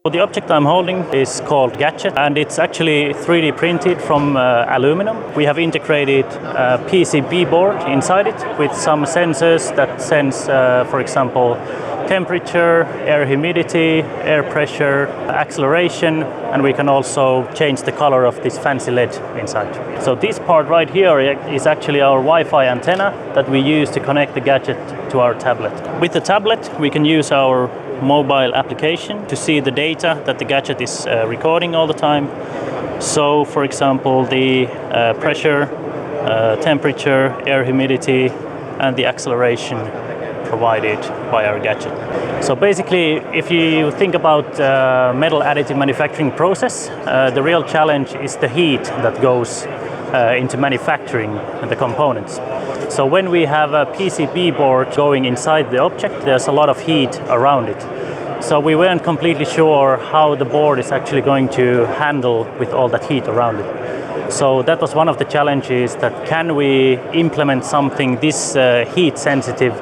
So the object I'm holding is called Gadget, and it's actually 3D printed from aluminum. We have integrated a PCB board inside it with some sensors that sense, for example, temperature, air humidity, air pressure, acceleration, and we can also change the color of this fancy LED inside. So this part right here is actually our Wi-Fi antenna that we use to connect the Gadget to our tablet. With the tablet, we can use our mobile application to see the data that the Gadget is recording all the time. So, for example, the pressure, temperature, air humidity, and the acceleration provided by our Gadget. So basically, if you think about metal additive manufacturing process, the real challenge is the heat that goes into manufacturing the components. So when we have a PCB board going inside the object, there's a lot of heat around it. So we weren't completely sure how the board is actually going to handle with all that heat around it. So that was one of the challenges, that can we implement something this heat sensitive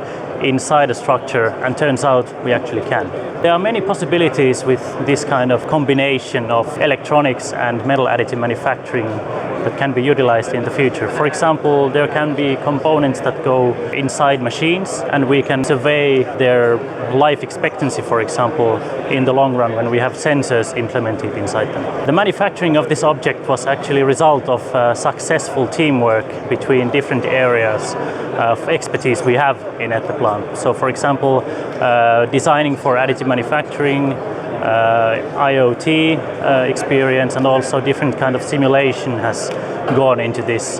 inside a structure, and turns out we actually can. There are many possibilities with this kind of combination of electronics and metal additive manufacturing that can be utilized in the future. For example, there can be components that go inside machines, and we can survey their life expectancy, for example, in the long run when we have sensors implemented inside them. The manufacturing of this object was actually a result of successful teamwork between different areas of expertise we have in Etteplan. So, for example, designing for additive manufacturing, IoT experience, and also different kind of simulation has gone into this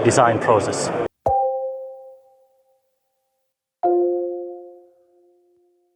design process.